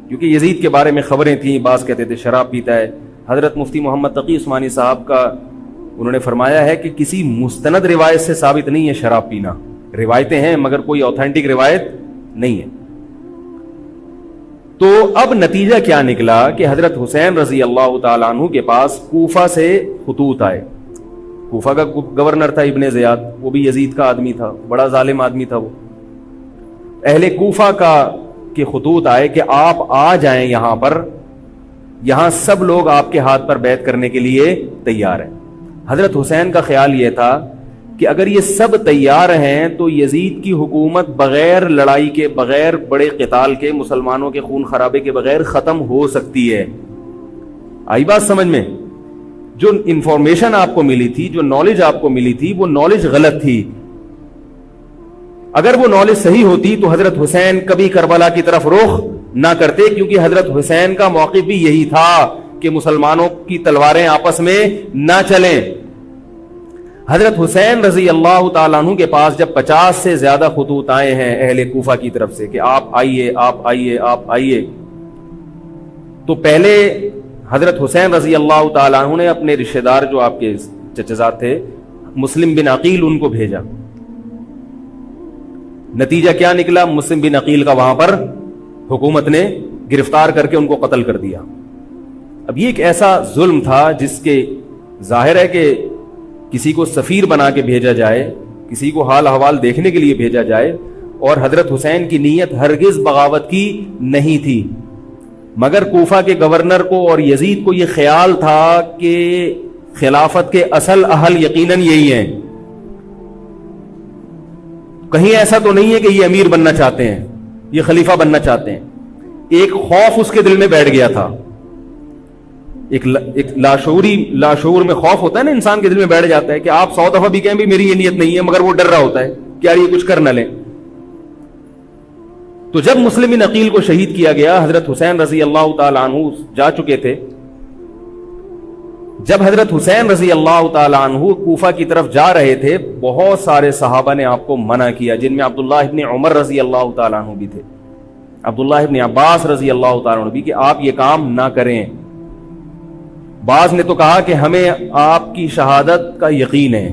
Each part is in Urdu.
کیونکہ یزید کے بارے میں خبریں تھیں، بعض کہتے تھے شراب پیتا ہے. حضرت مفتی محمد تقی عثمانی صاحب کا انہوں نے فرمایا ہے کہ کسی مستند روایت سے ثابت نہیں ہے شراب پینا. روایتیں ہیں مگر کوئی اوتھینٹک روایت نہیں ہے. تو اب نتیجہ کیا نکلا کہ حضرت حسین رضی اللہ تعالیٰ عنہ کے پاس کوفہ سے خطوط آئے. کوفہ کا گورنر تھا ابن زیاد، وہ بھی یزید کا آدمی تھا، بڑا ظالم آدمی تھا وہ. اہل کوفہ کے خطوط آئے کہ آپ آ جائیں یہاں پر، یہاں سب لوگ آپ کے ہاتھ پر بیعت کرنے کے لیے تیار ہیں. حضرت حسین کا خیال یہ تھا کہ اگر یہ سب تیار ہیں تو یزید کی حکومت بغیر لڑائی کے، بغیر بڑے قتال کے، مسلمانوں کے خون خرابے کے بغیر ختم ہو سکتی ہے. آئی بات سمجھ میں؟ جو انفارمیشن آپ کو ملی تھی، جو نالج آپ کو ملی تھی، وہ نالج غلط تھی. اگر وہ نالج صحیح ہوتی تو حضرت حسین کبھی کربلا کی طرف رخ نہ کرتے، کیونکہ حضرت حسین کا موقف بھی یہی تھا کہ مسلمانوں کی تلواریں آپس میں نہ چلیں. حضرت حسین رضی اللہ تعالیٰ عنہ کے پاس جب 50 سے زیادہ خطوط آئے ہیں اہل کوفہ کی طرف سے کہ آپ آئیے، آپ آئیے، آپ آئیے، تو پہلے حضرت حسین رضی اللہ تعالیٰ عنہ نے اپنے رشتہ دار جو آپ کے چچزاد تھے مسلم بن عقیل، ان کو بھیجا. نتیجہ کیا نکلا؟ مسلم بن عقیل کا وہاں پر حکومت نے گرفتار کر کے ان کو قتل کر دیا. اب یہ ایک ایسا ظلم تھا جس کے ظاہر ہے کہ کسی کو سفیر بنا کے بھیجا جائے، کسی کو حال احوال دیکھنے کے لیے بھیجا جائے، اور حضرت حسین کی نیت ہرگز بغاوت کی نہیں تھی. مگر کوفہ کے گورنر کو اور یزید کو یہ خیال تھا کہ خلافت کے اصل اہل یقیناً یہی ہیں. کہیں ایسا تو نہیں ہے کہ یہ امیر بننا چاہتے ہیں، یہ خلیفہ بننا چاہتے ہیں. ایک خوف اس کے دل میں بیٹھ گیا تھا، ایک لاشعور میں خوف ہوتا ہے نا، انسان کے دل میں بیٹھ جاتا ہے کہ آپ 100 دفعہ بھی کہیں بھی میری یہ نیت نہیں ہے، مگر وہ ڈر رہا ہوتا ہے کہ یار یہ کچھ کر نہ لیں. تو جب مسلم بن عقیل کو شہید کیا گیا، حضرت حسین رضی اللہ تعالیٰ عنہ جا چکے تھے. جب حضرت حسین رضی اللہ تعالیٰ عنہ کوفہ کی طرف جا رہے تھے، بہت سارے صحابہ نے آپ کو منع کیا، جن میں عبداللہ ابن عمر رضی اللہ تعالیٰ عنہ بھی تھے، عبداللہ ابن عباس رضی اللہ تعالیٰ عنہ بھی، کہ آپ یہ کام نہ کریں. بعض نے تو کہا کہ ہمیں آپ کی شہادت کا یقین ہے،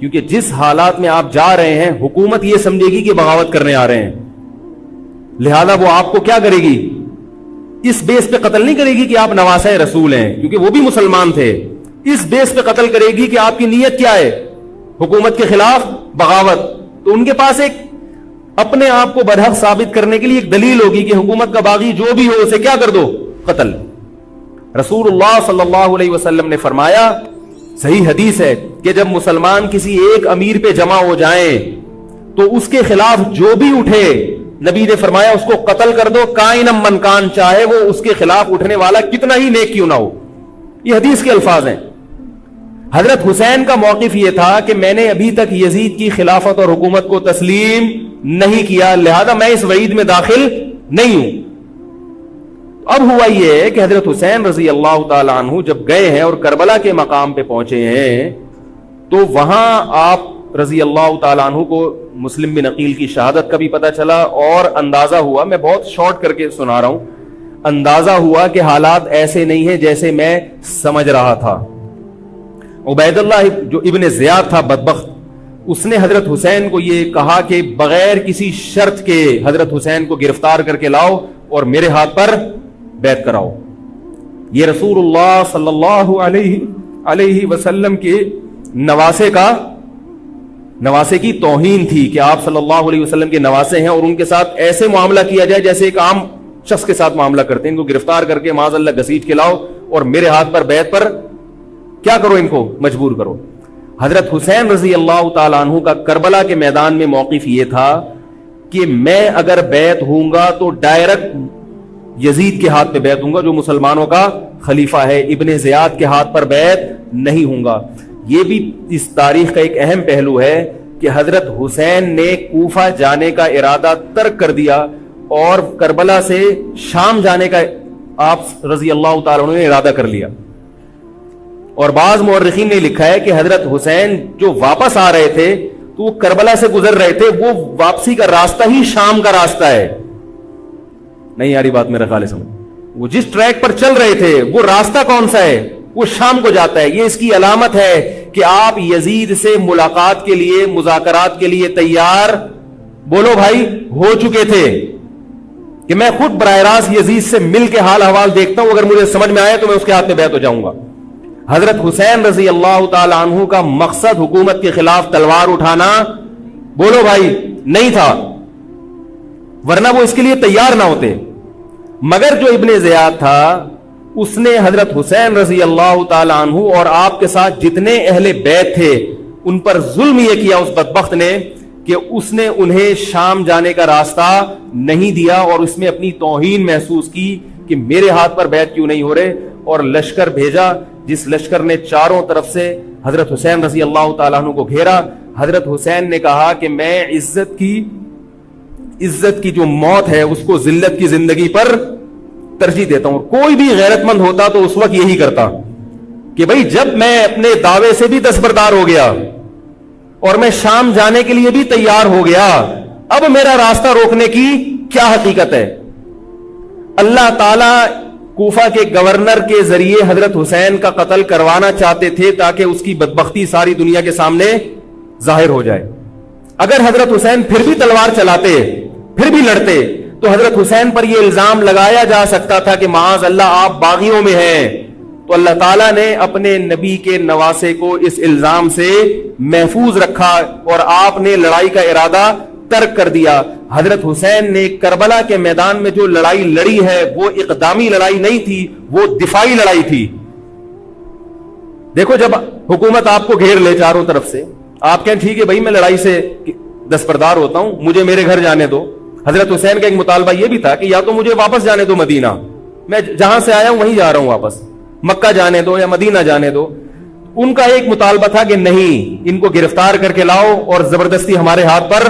کیونکہ جس حالات میں آپ جا رہے ہیں حکومت یہ سمجھے گی کہ بغاوت کرنے آ رہے ہیں، لہذا وہ آپ کو کیا کرے گی؟ اس بیس پہ قتل نہیں کرے گی کہ آپ نواسہ رسول ہیں، کیونکہ وہ بھی مسلمان تھے. اس بیس پہ قتل کرے گی کہ آپ کی نیت کیا ہے؟ حکومت کے خلاف بغاوت. تو ان کے پاس ایک اپنے آپ کو برحق ثابت کرنے کے لیے ایک دلیل ہوگی کہ حکومت کا باغی جو بھی ہو اسے کیا کر دو؟ قتل. رسول اللہ صلی اللہ علیہ وسلم نے فرمایا، صحیح حدیث ہے، کہ جب مسلمان کسی ایک امیر پہ جمع ہو جائیں تو اس کے خلاف جو بھی اٹھے، نبی نے فرمایا اس کو قتل کر دو، کائنم من کان، چاہے وہ اس کے خلاف اٹھنے والا کتنا ہی نیک کیوں نہ ہو. یہ حدیث کے الفاظ ہیں. حضرت حسین کا موقف یہ تھا کہ میں نے ابھی تک یزید کی خلافت اور حکومت کو تسلیم نہیں کیا، لہذا میں اس وعید میں داخل نہیں ہوں. اب ہوا یہ ہے کہ حضرت حسین رضی اللہ تعالیٰ عنہ جب گئے ہیں اور کربلا کے مقام پہ پہنچے ہیں تو وہاں آپ رضی اللہ تعالیٰ عنہ کو مسلم بن عقیل کی شہادت کا بھی پتہ چلا، اور اندازہ ہوا، میں بہت شارٹ کر کے سنا رہا ہوں، اندازہ ہوا کہ حالات ایسے نہیں ہیں جیسے میں سمجھ رہا تھا. عبید اللہ جو ابن زیاد تھا بدبخت، اس نے حضرت حسین کو یہ کہا کہ بغیر کسی شرط کے حضرت حسین کو گرفتار کر کے لاؤ اور میرے ہاتھ پر بیعت کراؤ. یہ رسول اللہ صلی اللہ علیہ وسلم کے نواسے کی توہین تھی کہ آپ صلی اللہ علیہ وسلم کے نواسے ہیں اور ان کے ساتھ ایسے معاملہ کیا جائے جیسے ایک عام شخص کے ساتھ معاملہ کرتے ہیں. ان کو گرفتار کر کے معاذ اللہ گھسیٹ کے لاؤ اور میرے ہاتھ پر بیعت پر کیا کرو، ان کو مجبور کرو. حضرت حسین رضی اللہ تعالیٰ عنہ کا کربلا کے میدان میں موقف یہ تھا کہ میں اگر بیعت ہوں گا تو ڈائریکٹ یزید کے ہاتھ پہ بیعت ہوں گا جو مسلمانوں کا خلیفہ ہے، ابن زیاد کے ہاتھ پر بیعت نہیں ہوں گا. یہ بھی اس تاریخ کا ایک اہم پہلو ہے کہ حضرت حسین نے کوفہ جانے کا ارادہ ترک کر دیا اور کربلا سے شام جانے کا آپ رضی اللہ تعالیٰ عنہ نے ارادہ کر لیا. اور بعض مورخین نے لکھا ہے کہ حضرت حسین جو واپس آ رہے تھے تو وہ کربلا سے گزر رہے تھے، وہ واپسی کا راستہ ہی شام کا راستہ ہے. نہیں یاری بات میرا خیال سمجھ. وہ جس ٹریک پر چل رہے تھے وہ راستہ کون سا ہے؟ وہ شام کو جاتا ہے. یہ اس کی علامت ہے کہ آپ یزید سے ملاقات کے لیے، مذاکرات کے لیے تیار، بولو بھائی، ہو چکے تھے. کہ میں خود براہ راست یزید سے مل کے حال احوال دیکھتا ہوں، اگر مجھے سمجھ میں آئے تو میں اس کے ہاتھ میں بیعت ہو جاؤں گا. حضرت حسین رضی اللہ تعالی عنہ کا مقصد حکومت کے خلاف تلوار اٹھانا، بولو بھائی، نہیں تھا، ورنہ وہ اس کے لیے تیار نہ ہوتے. مگر جو ابن زیاد تھا اس نے حضرت حسین رضی اللہ تعالی عنہ اور آپ کے ساتھ جتنے اہل بیت تھے ان پر ظلم یہ کیا اس بدبخت نے کہ اس نے انہیں شام جانے کا راستہ نہیں دیا، اور اس میں اپنی توہین محسوس کی کہ میرے ہاتھ پر بیعت کیوں نہیں ہو رہے، اور لشکر بھیجا جس لشکر نے چاروں طرف سے حضرت حسین رضی اللہ تعالیٰ عنہ کو گھیرا. حضرت حسین نے کہا کہ میں عزت کی جو موت ہے اس کو ذلت کی زندگی پر ترجیح دیتا ہوں. کوئی بھی غیرت مند ہوتا تو اس وقت یہی کرتا کہ بھئی جب میں اپنے دعوے سے بھی دستبردار ہو گیا اور میں شام جانے کے لیے بھی تیار ہو گیا، اب میرا راستہ روکنے کی کیا حقیقت ہے. اللہ تعالی کوفہ کے گورنر کے ذریعے حضرت حسین کا قتل کروانا چاہتے تھے تاکہ اس کی بدبختی ساری دنیا کے سامنے ظاہر ہو جائے. اگر حضرت حسین پھر بھی تلوار چلاتے، پھر بھی لڑتے، تو حضرت حسین پر یہ الزام لگایا جا سکتا تھا کہ معاذ اللہ آپ باغیوں میں ہیں. تو اللہ تعالیٰ نے اپنے نبی کے نواسے کو اس الزام سے محفوظ رکھا اور آپ نے لڑائی کا ارادہ ترک کر دیا. حضرت حسین نے کربلا کے میدان میں جو لڑائی لڑی ہے وہ اقدامی لڑائی نہیں تھی، وہ دفاعی لڑائی تھی. دیکھو جب حکومت آپ کو گھیر لے چاروں طرف سے، آپ کہیں ٹھیک ہے بھائی میں لڑائی سے دستبردار ہوتا ہوں، مجھے میرے گھر جانے دو. حضرت حسین کا ایک مطالبہ یہ بھی تھا کہ یا تو مجھے واپس جانے دو مدینہ، میں جہاں سے آیا ہوں وہیں جا رہا ہوں واپس، مکہ جانے دو یا مدینہ جانے دو. ان کا ایک مطالبہ تھا کہ نہیں، ان کو گرفتار کر کے لاؤ اور زبردستی ہمارے ہاتھ پر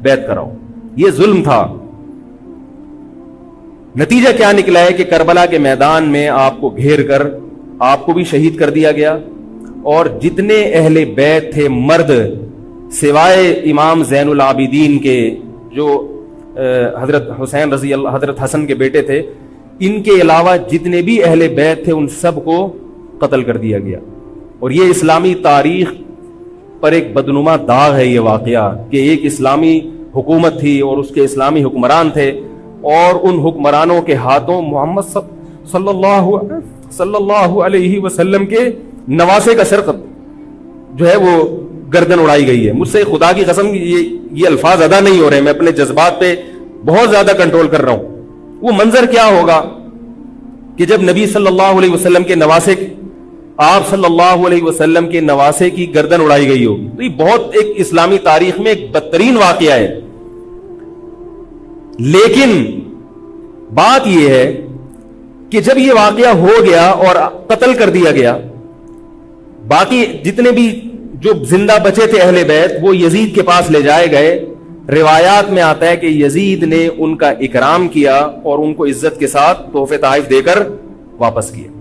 بیعت کراؤ. یہ ظلم تھا. نتیجہ کیا نکلا ہے کہ کربلا کے میدان میں آپ کو گھیر کر آپ کو بھی شہید کر دیا گیا، اور جتنے اہل بیت تھے مرد سوائے امام زین العابدین کے جو حضرت حسین رضی اللہ، حضرت حسن کے بیٹے تھے، ان کے علاوہ جتنے بھی اہل بیت تھے ان سب کو قتل کر دیا گیا. اور یہ اسلامی تاریخ پر ایک بدنما داغ ہے یہ واقعہ کہ ایک اسلامی حکومت تھی اور اس کے اسلامی حکمران تھے، اور ان حکمرانوں کے ہاتھوں محمد صلی اللہ علیہ وسلم کے نواسے کا سر جو ہے وہ گردن اڑائی گئی ہے. مجھ سے خدا کی قسم یہ الفاظ ادا نہیں ہو رہے، میں اپنے جذبات پہ بہت زیادہ کنٹرول کر رہا ہوں. وہ منظر کیا ہوگا کہ جب نبی صلی اللہ علیہ وسلم کے نواسے، آپ صلی اللہ علیہ وسلم کے نواسے کی گردن اڑائی گئی ہوگی. تو یہ بہت ایک اسلامی تاریخ میں ایک بدترین واقعہ ہے. لیکن بات یہ ہے کہ جب یہ واقعہ ہو گیا اور قتل کر دیا گیا، باقی جتنے بھی جو زندہ بچے تھے اہل بیت وہ یزید کے پاس لے جائے گئے. روایات میں آتا ہے کہ یزید نے ان کا اکرام کیا اور ان کو عزت کے ساتھ تحفے تحائف دے کر واپس کیا.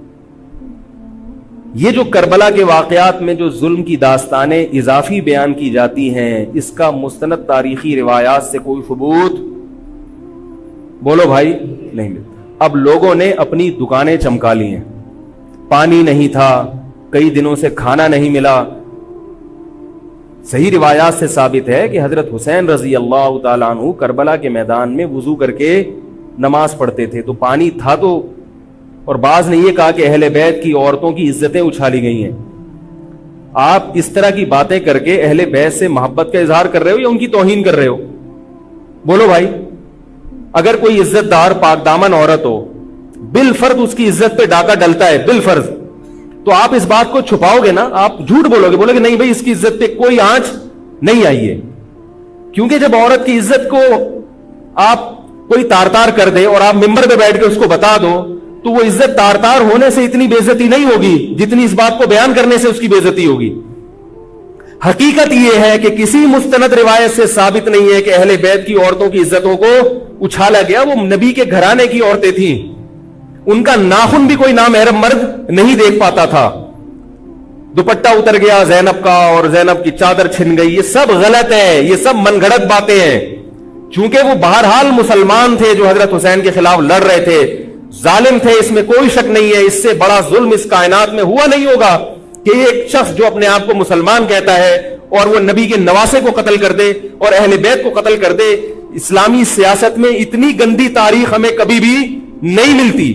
یہ جو کربلا کے واقعات میں جو ظلم کی داستانیں اضافی بیان کی جاتی ہیں، اس کا مستند تاریخی روایات سے کوئی ثبوت، بولو بھائی، نہیں ملتا. اب لوگوں نے اپنی دکانیں چمکا لی ہیں، پانی نہیں تھا، کئی دنوں سے کھانا نہیں ملا. صحیح روایات سے ثابت ہے کہ حضرت حسین رضی اللہ تعالیٰ عنہ کربلا کے میدان میں وضو کر کے نماز پڑھتے تھے، تو پانی تھا تو. اور بعض نے یہ کہا کہ اہل بیت کی عورتوں کی عزتیں اچھالی گئی ہیں. آپ اس طرح کی باتیں کر کے اہل بیت سے محبت کا اظہار کر رہے ہو یا ان کی توہین کر رہے ہو؟ بولو بھائی. اگر کوئی عزت دار پاک دامن عورت ہو، بالفرض اس کی عزت پہ ڈاکہ ڈلتا ہے، بالفرض، تو آپ اس بات کو چھپاؤ گے نا، آپ جھوٹ بولو گے، بولو گے نہیں بھائی اس کی عزت پہ کوئی آنچ نہیں آئی ہے. کیونکہ جب عورت کی عزت کو آپ کوئی تار تار کر دے اور آپ ممبر پہ بیٹھ کے اس کو بتا دو، تو وہ عزت تار تار ہونے سے اتنی بے عزتی نہیں ہوگی جتنی اس بات کو بیان کرنے سے اس کی بے عزتی ہوگی. حقیقت یہ ہے کہ کسی مستند روایت سے ثابت نہیں ہے کہ اہل بیت کی عورتوں کی عزتوں کو اچھالا گیا. وہ نبی کے گھرانے کی عورتیں تھیں، ان کا ناخن بھی کوئی نامحرم مرد نہیں دیکھ پاتا تھا. دوپٹہ اتر گیا زینب کا اور زینب کی چادر چھن گئی، یہ سب غلط ہے، یہ سب من گھڑت باتیں ہیں. چونکہ وہ بہرحال مسلمان تھے جو حضرت حسین کے خلاف لڑ رہے تھے, ظالم تھے, اس میں کوئی شک نہیں ہے. اس سے بڑا ظلم اس کائنات میں ہوا نہیں ہوگا کہ ایک شخص جو اپنے آپ کو مسلمان کہتا ہے اور وہ نبی کے نواسے کو قتل کر دے اور اہل بیت کو قتل کر دے. اسلامی سیاست میں اتنی گندی تاریخ ہمیں کبھی بھی نہیں ملتی.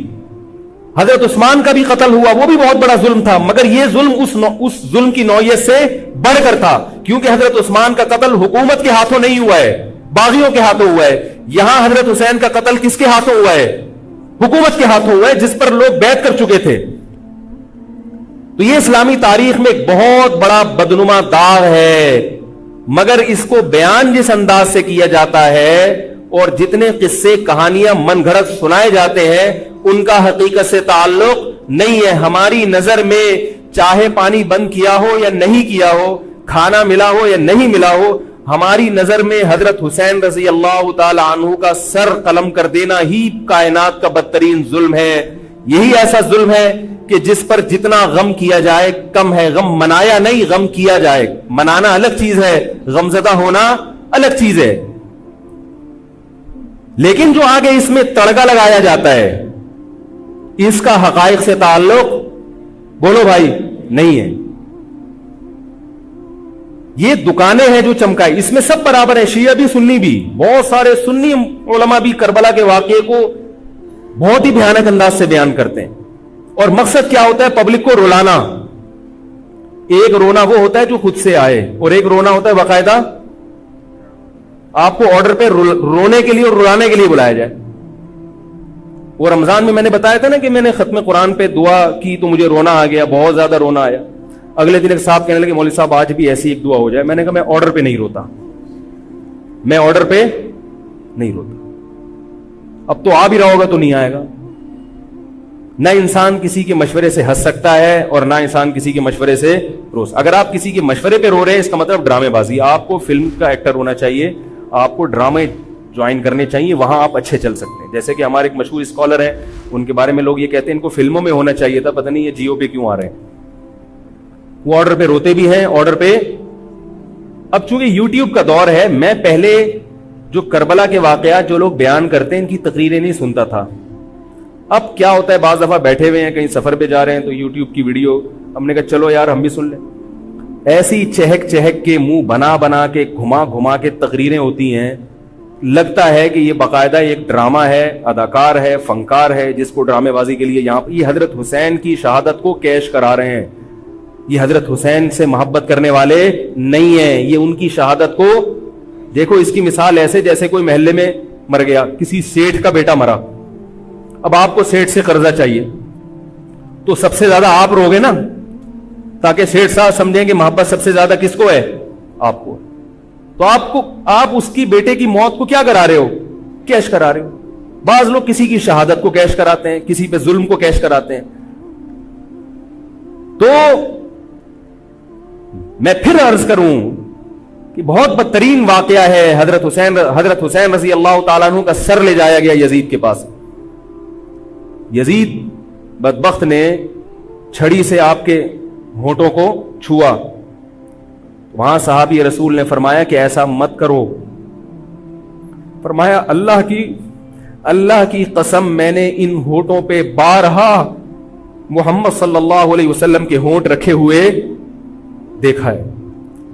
حضرت عثمان کا بھی قتل ہوا, وہ بھی بہت بڑا ظلم تھا, مگر یہ ظلم اس ظلم کی نوعیت سے بڑھ کر تھا, کیونکہ حضرت عثمان کا قتل حکومت کے ہاتھوں نہیں ہوا ہے, باغیوں کے ہاتھوں ہوا ہے. یہاں حضرت حسین کا قتل کس کے ہاتھوں ہوا ہے؟ حکومت کے ہاتھوں ہوا ہے, جس پر لوگ بیعت کر چکے تھے. تو یہ اسلامی تاریخ میں ایک بہت بڑا بدنما داغ ہے, مگر اس کو بیان جس انداز سے کیا جاتا ہے اور جتنے قصے کہانیاں من گھڑت سنائے جاتے ہیں ان کا حقیقت سے تعلق نہیں ہے. ہماری نظر میں چاہے پانی بند کیا ہو یا نہیں کیا ہو, کھانا ملا ہو یا نہیں ملا ہو, ہماری نظر میں حضرت حسین رضی اللہ تعالی عنہ کا سر قلم کر دینا ہی کائنات کا بدترین ظلم ہے. یہی ایسا ظلم ہے کہ جس پر جتنا غم کیا جائے کم ہے. غم منایا نہیں, غم کیا جائے. منانا الگ چیز ہے, غمزدہ ہونا الگ چیز ہے. لیکن جو آگے اس میں تڑکا لگایا جاتا ہے اس کا حقائق سے تعلق بولو بھائی نہیں ہے. یہ دکانیں ہیں جو چمکائی, اس میں سب برابر ہیں, شیعہ بھی سنی بھی. بہت سارے سنی علماء بھی کربلا کے واقعے کو بہت ہی بھیانک انداز سے بیان کرتے ہیں, اور مقصد کیا ہوتا ہے؟ پبلک کو رلانا. ایک رونا وہ ہوتا ہے جو خود سے آئے, اور ایک رونا ہوتا ہے باقاعدہ آپ کو آرڈر پہ رونے کے لیے اور رلانے کے لیے بلایا جائے. وہ رمضان میں نے بتایا تھا نا کہ میں نے ختم قرآن پہ دعا کی تو مجھے رونا آ گیا, بہت زیادہ رونا آیا. اگلے دن ایک صاحب کہنے لگے مولوی صاحب آج بھی ایسی ایک دعا ہو جائے. میں نے کہا میں آرڈر پہ نہیں روتا, میں آرڈر پہ نہیں روتا. اب تو آ بھی رہا ہوگا تو نہیں آئے گا. نہ انسان کسی کے مشورے سے ہنس سکتا ہے اور نہ انسان کسی کے مشورے سے رو. اگر آپ کسی کے مشورے پہ رو رہے ہیں اس کا مطلب ڈرامے بازی. آپ کو فلم کا ایکٹر ہونا چاہیے, آپ کو ڈرامے جوائن کرنے چاہیے, وہاں آپ اچھے چل سکتے ہیں. جیسے کہ ہمارے ایک مشہور اسکالر ہیں, ان کے بارے میں لوگ یہ کہتے ہیں ان کو فلموں میں ہونا چاہیے تھا, پتہ نہیں یہ جیو پہ کیوں آ رہے ہیں. وہ آرڈر پہ روتے بھی ہیں, آرڈر پہ. اب چونکہ یوٹیوب کا دور ہے, میں پہلے جو کربلا کے واقعات جو لوگ بیان کرتے ہیں ان کی تقریریں نہیں سنتا تھا. اب کیا ہوتا ہے, بعض دفعہ بیٹھے ہوئے ہیں کہیں سفر پہ جا رہے ہیں تو یوٹیوب کی ویڈیو, ہم نے کہا چلو یار ہم بھی سن لیں. ایسی چہک چہک کے منہ بنا بنا کے گھما گھما کے تقریریں ہوتی ہیں, لگتا ہے کہ یہ باقاعدہ ایک ڈرامہ ہے, اداکار ہے, فنکار ہے جس کو ڈرامے بازی کے لیے یہاں. یہ حضرت حسین کی شہادت کو کیش کرا رہے ہیں. یہ حضرت حسین سے محبت کرنے والے نہیں ہیں, یہ ان کی شہادت کو دیکھو. اس کی مثال ایسے جیسے کوئی محلے میں مر گیا, کسی سیٹھ کا بیٹا مرا, اب آپ کو سیٹھ سے قرضہ چاہیے تو سب سے زیادہ آپ رو گے نا, تاکہ سیٹھ صاحب سمجھیں کہ محبت سب سے زیادہ کس کو ہے؟ آپ کو. تو آپ اس کی بیٹے کی موت کو کیا کرا رہے ہو؟ کیش کرا رہے ہو. بعض لوگ کسی کی شہادت کو کیش کراتے ہیں, کسی پہ ظلم کو کیش کراتے ہیں. تو میں پھر عرض کروں کہ بہت بدترین واقعہ ہے. حضرت حسین رضی اللہ تعالیٰ عنہ کا سر لے جایا گیا یزید کے پاس. یزید بدبخت نے چھڑی سے آپ کے ہونٹوں کو چھوا. وہاں صحابی رسول نے فرمایا کہ ایسا مت کرو. فرمایا اللہ کی قسم میں نے ان ہونٹوں پہ بارہا محمد صلی اللہ علیہ وسلم کے ہونٹ رکھے ہوئے دیکھا ہے.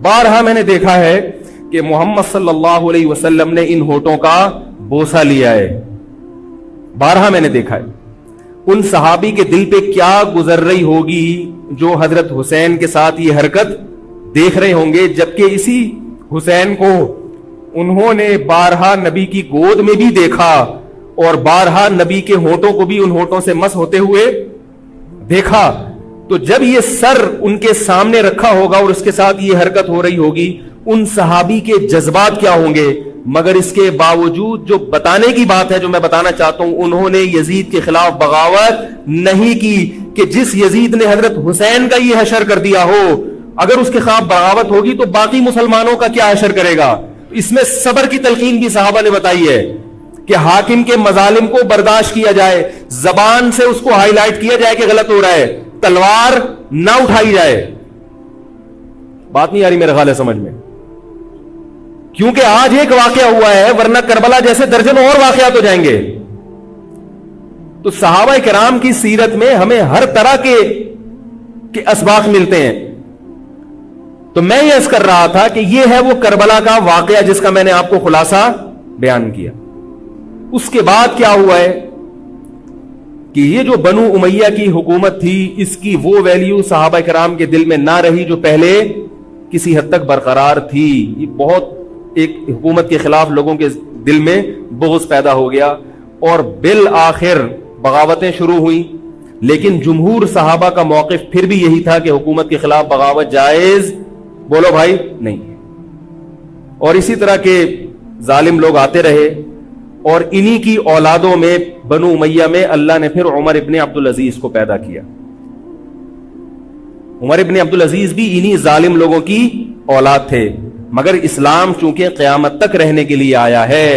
بارہا میں نے دیکھا ہے کہ محمد صلی اللہ علیہ وسلم نے ان ہونٹوں کا بوسہ لیا ہے. بارہا میں نے دیکھا ہے. ان صحابی کے دل پہ کیا گزر رہی ہوگی جو حضرت حسین کے ساتھ یہ حرکت دیکھ رہے ہوں گے, جبکہ اسی حسین کو انہوں نے بارہا نبی کی گود میں بھی دیکھا اور بارہا نبی کے ہونٹوں کو بھی ان ہونٹوں سے مس ہوتے ہوئے دیکھا. تو جب یہ سر ان کے سامنے رکھا ہوگا اور اس کے ساتھ یہ حرکت ہو رہی ہوگی, ان صحابی کے جذبات کیا ہوں گے. مگر اس کے باوجود جو بتانے کی بات ہے, جو میں بتانا چاہتا ہوں, انہوں نے یزید کے خلاف بغاوت نہیں کی کہ جس یزید نے حضرت حسین کا یہ حشر کر دیا ہو, اگر اس کے خلاف بغاوت ہوگی تو باقی مسلمانوں کا کیا حشر کرے گا. اس میں صبر کی تلقین بھی صحابہ نے بتائی ہے کہ حاکم کے مظالم کو برداشت کیا جائے, زبان سے اس کو ہائی لائٹ کیا جائے کہ غلط ہو رہا ہے, تلوار نہ اٹھائی جائے. بات نہیں آ رہی میرے خیال ہے سمجھ میں, کیونکہ آج ایک واقعہ ہوا ہے، ورنہ کربلا جیسے درجنوں اور واقعات ہو جائیں گے. تو صحابہ کرام کی سیرت میں ہمیں ہر طرح کے اسباق ملتے ہیں. تو میں یہ عرض کر رہا تھا کہ یہ ہے وہ کربلا کا واقعہ جس کا میں نے آپ کو خلاصہ بیان کیا. اس کے بعد کیا ہوا ہے کہ یہ جو بنو امیہ کی حکومت تھی، اس کی وہ ویلیو صحابہ کرام کے دل میں نہ رہی جو پہلے کسی حد تک برقرار تھی. یہ بہت ایک حکومت کے خلاف لوگوں کے دل میں بغض پیدا ہو گیا اور بالآخر بغاوتیں شروع ہوئیں. لیکن جمہور صحابہ کا موقف پھر بھی یہی تھا کہ حکومت کے خلاف بغاوت جائز، بولو بھائی، نہیں. اور اسی طرح کے ظالم لوگ آتے رہے اور انہی کی اولادوں میں بنو امیہ میں اللہ نے پھر عمر ابن عبدالعزیز کو پیدا کیا. عمر ابن عبدالعزیز بھی انہی ظالم لوگوں کی اولاد تھے، مگر اسلام چونکہ قیامت تک رہنے کے لیے آیا ہے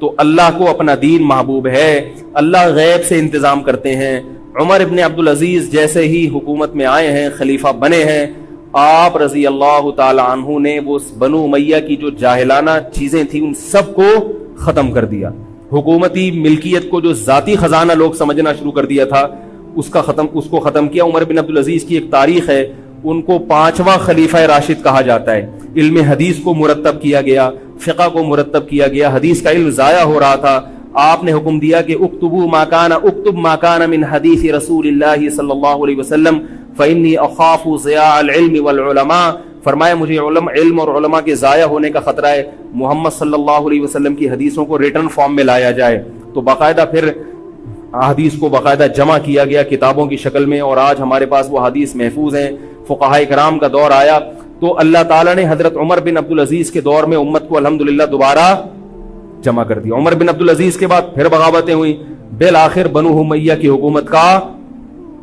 تو اللہ کو اپنا دین محبوب ہے، اللہ غیب سے انتظام کرتے ہیں. عمر ابن عبدالعزیز جیسے ہی حکومت میں آئے ہیں، خلیفہ بنے ہیں، آپ رضی اللہ تعالی عنہ نے وہ بنو امیہ کی جو جاہلانہ چیزیں تھیں ان سب کو ختم کر دیا. حکومتی ملکیت کو جو ذاتی خزانہ لوگ سمجھنا شروع کر دیا تھا اس کو ختم کیا. عمر بن عبدالعزیز کی ایک تاریخ ہے، ان کو 5واں خلیفہ راشد کہا جاتا ہے. علم حدیث کو مرتب کیا گیا، فقہ کو مرتب کیا گیا، حدیث کا علم ضائع ہو رہا تھا. آپ نے حکم دیا کہ اکتب ما کان من حدیث رسول اللہ صلی اللہ علیہ وسلم فإنی اخاف ضیاع العلم والعلماء. فرمایا مجھے علم اور علماء کے ضائع ہونے کا خطرہ ہے، محمد صلی اللہ علیہ وسلم کی حدیثوں کو ریٹن فارم میں لایا جائے. تو باقاعدہ پھر حدیث کو باقاعدہ جمع کیا گیا کتابوں کی شکل میں، اور آج ہمارے پاس وہ حدیث محفوظ ہیں. فقہاء کرام کا دور آیا تو اللہ تعالیٰ نے حضرت عمر بن عبدالعزیز کے دور میں امت کو الحمدللہ دوبارہ جمع کر دیا. عمر بن عبدالعزیز کے بعد پھر بغاوتیں ہوئیں، بالآخر بنو امیہ کی حکومت کا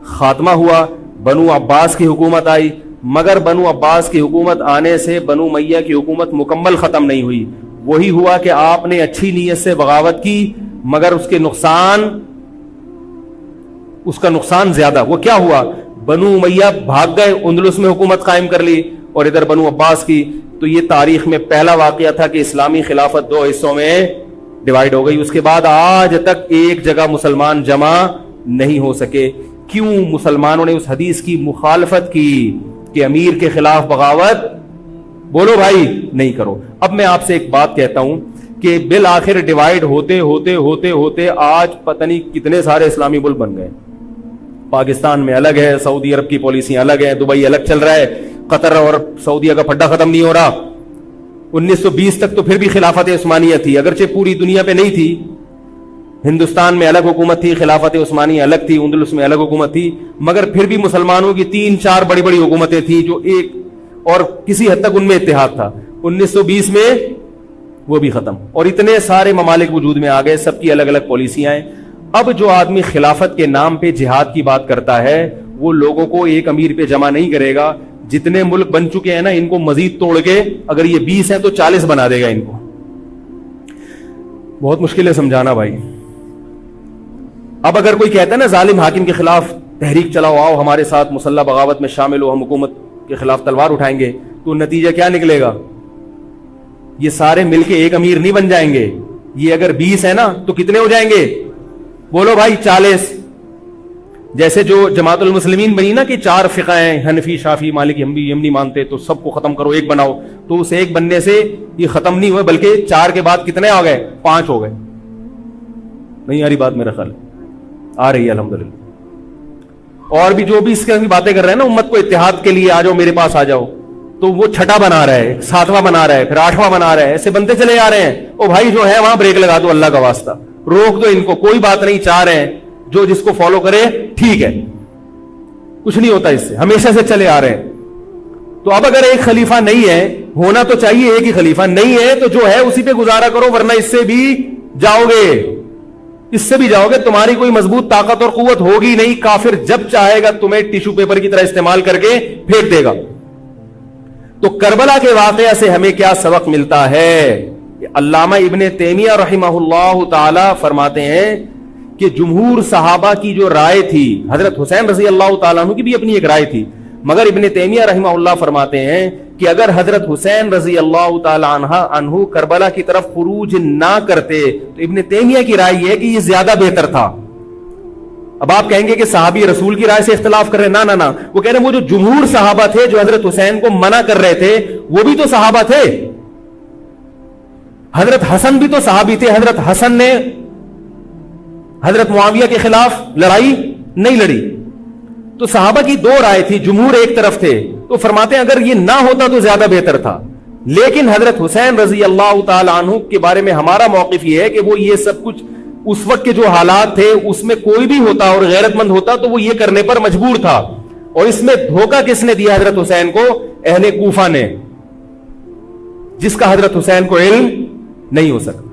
خاتمہ ہوا، بنو عباس کی حکومت آئی. مگر بنو عباس کی حکومت آنے سے بنو امیہ کی حکومت مکمل ختم نہیں ہوئی. وہی ہوا کہ آپ نے اچھی نیت سے بغاوت کی مگر اس کا نقصان زیادہ. وہ کیا ہوا؟ بنو امیہ بھاگ گئے، اندلس میں حکومت قائم کر لی، اور ادھر بنو عباس کی. تو یہ تاریخ میں پہلا واقعہ تھا کہ اسلامی خلافت 2 حصوں میں ڈیوائیڈ ہو گئی. اس کے بعد آج تک ایک جگہ مسلمان جمع نہیں ہو سکے. کیوں؟ مسلمانوں نے اس حدیث کی مخالفت کی کہ امیر کے خلاف بغاوت، بولو بھائی، نہیں کرو. اب میں آپ سے ایک بات کہتا ہوں کہ بالآخر ڈیوائیڈ ہوتے ہوتے ہوتے ہوتے آج پتہ نہیں کتنے سارے اسلامی ملک بن گئے. پاکستان میں الگ ہے، سعودی عرب کی پالیسیاں الگ ہیں، دبئی الگ چل رہا ہے، قطر اور سعودیہ کا پھڈا ختم نہیں ہو رہا. 1920 تک تو پھر بھی خلافت عثمانیہ تھی، اگرچہ پوری دنیا پہ نہیں تھی. ہندوستان میں الگ حکومت تھی، خلافت عثمانیہ الگ تھی، اندلس میں الگ حکومت تھی، مگر پھر بھی مسلمانوں کی 3-4 بڑی بڑی حکومتیں تھیں جو ایک اور کسی حد تک ان میں اتحاد تھا. 1920 میں وہ بھی ختم، اور اتنے سارے ممالک وجود میں آ گئے، سب کی الگ الگ پالیسیاں ہیں. اب جو آدمی خلافت کے نام پہ جہاد کی بات کرتا ہے وہ لوگوں کو ایک امیر پہ جمع نہیں کرے گا. جتنے ملک بن چکے ہیں نا، ان کو مزید توڑ کے اگر یہ 20 ہیں تو 40 بنا دے گا. ان کو بہت مشکل ہے سمجھانا بھائی. اب اگر کوئی کہتا ہے نا ظالم حاکم کے خلاف تحریک چلاؤ، آؤ ہمارے ساتھ مسلح بغاوت میں شامل ہو، ہم حکومت کے خلاف تلوار اٹھائیں گے، تو نتیجہ کیا نکلے گا؟ یہ سارے مل کے ایک امیر نہیں بن جائیں گے. یہ اگر 20 ہے نا تو کتنے ہو جائیں گے؟ بولو بھائی، 40. جیسے جو جماعت المسلمین بنی نا کہ 4 فقہ ہیں، حنفی، شافعی، مالکی، ہم نہیں مانتے، تو سب کو ختم کرو، ایک بناؤ. تو اس ایک بننے سے یہ ختم نہیں ہوئے، بلکہ 4 کے بعد کتنے آ گئے؟ 5 ہو گئے. نہیں آ رہی بات؟ میرا خیال آ رہی ہے الحمدللہ. اور بھی جو بھی اس کی باتیں کر رہے ہیں نا امت کو اتحاد کے لیے، آ جاؤ میرے پاس آ جاؤ، تو وہ 6واں بنا رہا ہے، 7واں بنا رہا ہے، پھر 8واں بنا رہا ہے، ایسے بنتے چلے جا رہے ہیں. او بھائی جو ہے وہاں بریک لگا دو، اللہ کا واسطہ روک دو ان کو. کوئی بات نہیں، 4 ہیں، جو جس کو فالو کرے ٹھیک ہے، کچھ نہیں ہوتا اس سے، ہمیشہ سے چلے آ رہے ہیں. تو اب اگر ایک خلیفہ نہیں ہے، ہونا تو چاہیے ایک ہی خلیفہ، نہیں ہے تو جو ہے اسی پہ گزارا کرو، ورنہ اس سے بھی جاؤ گے، اس سے بھی جاؤ گے. تمہاری کوئی مضبوط طاقت اور قوت ہوگی نہیں. کافر جب چاہے گا تمہیں ٹیشو پیپر کی طرح استعمال کر کے پھینک دے گا. تو کربلا کے واقعہ سے ہمیں کیا سبق ملتا ہے؟ علامہ ابن تیمیہ رحمہ اللہ تعالی فرماتے ہیں کہ جمہور صحابہ کی جو رائے تھی، حضرت حسین رضی اللہ تعالیٰ عنہ کی بھی اپنی ایک رائے تھی، مگر ابن تیمیہ رحمہ اللہ فرماتے ہیں کہ اگر حضرت حسین رضی اللہ تعالی عنہ کربلا کی طرف خروج نہ کرتے تو ابن تیمیہ کی رائے یہ ہے کہ یہ زیادہ بہتر تھا. اب آپ کہیں گے کہ صحابی رسول کی رائے سے اختلاف کر رہے ہیں. نہ وہ کہہ رہے ہیں وہ جو جمہور صحابہ تھے جو حضرت حسین کو منع کر رہے تھے وہ بھی تو صحابہ تھے. حضرت حسن بھی تو صحابی تھے. حضرت حسن نے حضرت معاویہ کے خلاف لڑائی نہیں لڑی. تو صحابہ کی دو رائے تھی, جمہور ایک طرف تھے. تو فرماتے ہیں اگر یہ نہ ہوتا تو زیادہ بہتر تھا. لیکن حضرت حسین رضی اللہ تعالی عنہ کے بارے میں ہمارا موقف یہ ہے کہ وہ یہ سب کچھ اس وقت کے جو حالات تھے اس میں کوئی بھی ہوتا اور غیرت مند ہوتا تو وہ یہ کرنے پر مجبور تھا. اور اس میں دھوکہ کس نے دیا حضرت حسین کو؟ اہل کوفہ نے, جس کا حضرت حسین کو علم نہیں ہو سکتا.